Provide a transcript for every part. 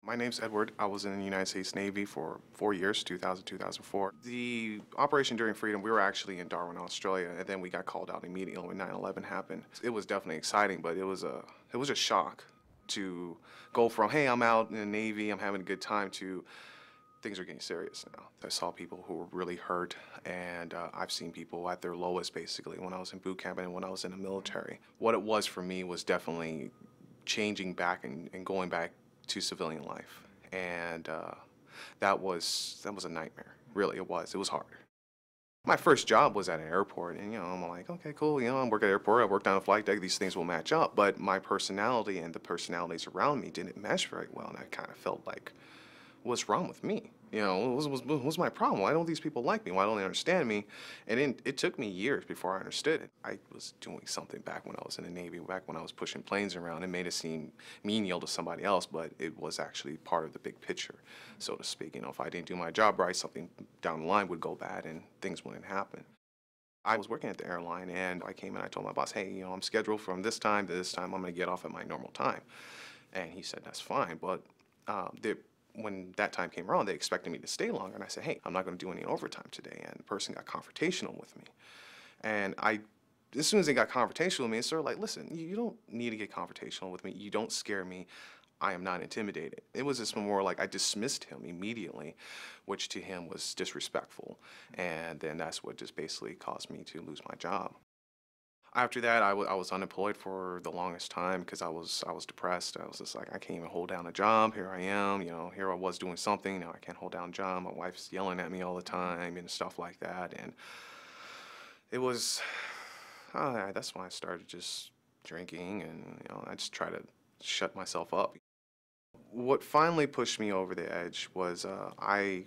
My name's Edward. I was in the United States Navy for 4 years, 2000, 2004. The operation Enduring Freedom, we were actually in Darwin, Australia, and then we got called out immediately when 9/11 happened. It was definitely exciting, but it was a shock to go from, hey, I'm out in the Navy, I'm having a good time, to things are getting serious now. I saw people who were really hurt, and I've seen people at their lowest, basically, when I was in boot camp and when I was in the military. What it was for me was definitely changing back and going back to civilian life, and that was a nightmare. Really, it was. It was hard. My first job was at an airport, and I'm like, okay, cool. I work at an airport. I worked on a flight deck. These things will match up. But my personality and the personalities around me didn't mesh very well, and I kind of felt like, what's wrong with me? What's my problem? Why don't these people like me? Why don't they understand me? And then it took me years before I understood it. I was doing something back when I was in the Navy, back when I was pushing planes around. It made it seem menial to somebody else, but it was actually part of the big picture, so to speak. If I didn't do my job right, something down the line would go bad and things wouldn't happen. I was working at the airline, and I came and I told my boss, hey, I'm scheduled from this time to this time. I'm going to get off at my normal time. And he said, that's fine, but when that time came around, they expected me to stay longer, and I said, hey, I'm not going to do any overtime today. And the person got confrontational with me. And as soon as they got confrontational with me, it's sort of like, listen, you don't need to get confrontational with me. You don't scare me. I am not intimidated. It was just more like I dismissed him immediately, which to him was disrespectful. And then that's what just basically caused me to lose my job. After that, I was unemployed for the longest time because I was depressed. I was just like, I can't even hold down a job. Here I am, here I was doing something. Now I can't hold down a job. My wife's yelling at me all the time and stuff like that. And it was, that's when I started just drinking, and I just try to shut myself up. What finally pushed me over the edge was I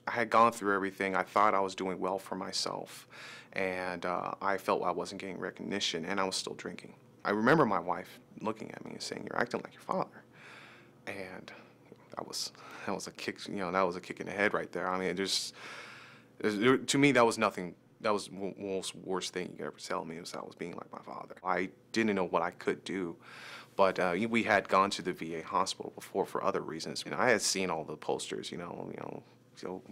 had gone through everything. I thought I was doing well for myself, and I felt I wasn't getting recognition, and I was still drinking. I remember my wife looking at me and saying, "You're acting like your father," and that was that was a kick. That was a kick in the head right there. I mean, to me, that was nothing. That was the most worst thing you could ever tell me, was I was being like my father. I didn't know what I could do, but we had gone to the VA hospital before for other reasons. I had seen all the posters, so,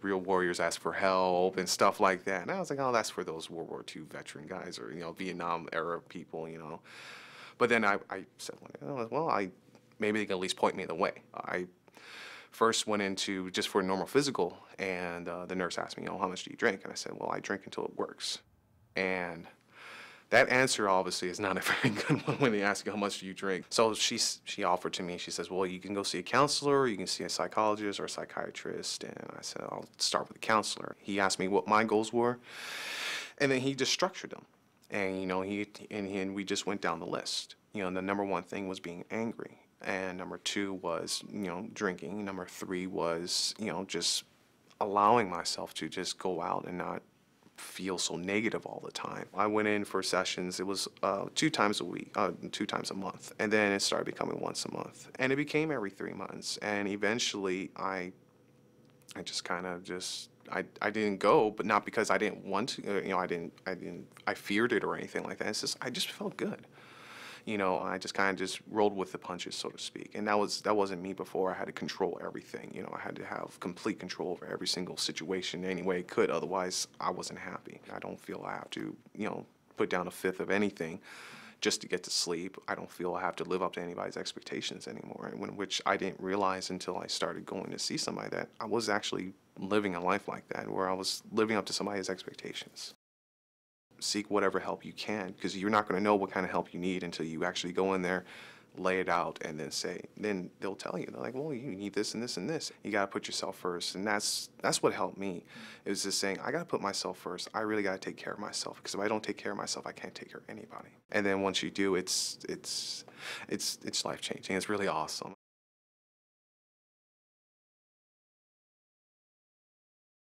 real warriors ask for help and stuff like that. And I was like, oh, that's for those World War II veteran guys, or Vietnam era people. But then I said, well, maybe they can at least point me the way. I first went into just for a normal physical, and the nurse asked me, how much do you drink? And I said, well, I drink until it works. And that answer obviously is not a very good one when they ask you how much do you drink. So she offered to me, she says, well, you can go see a counselor, or you can see a psychologist or a psychiatrist. And I said, I'll start with a counselor. He asked me what my goals were, and then he just structured them. And and we just went down the list. The number one thing was being angry. And number two was, drinking. Number three was, just allowing myself to just go out and not feel so negative all the time. I went in for sessions. It was 2 times a week, 2 times a month, and then it started becoming once a month, and it became every 3 months. And eventually, I just kind of just I didn't go, but not because I didn't want to. I feared it or anything like that. It's just I just felt good. I just kind of just rolled with the punches, so to speak. And that wasn't me before. I had to control everything. I had to have complete control over every single situation any way I could. Otherwise, I wasn't happy. I don't feel I have to, put down a fifth of anything just to get to sleep. I don't feel I have to live up to anybody's expectations anymore, which I didn't realize until I started going to see somebody, that I was actually living a life like that, where I was living up to somebody's expectations. Seek whatever help you can, because you're not going to know what kind of help you need until you actually go in there, lay it out, and then they'll tell you. They're like, well, you need this and this and this. You got to put yourself first. And that's what helped me. It was just saying, I got to put myself first. I really got to take care of myself, because if I don't take care of myself, I can't take care of anybody. And then once you do, it's life changing. It's really awesome.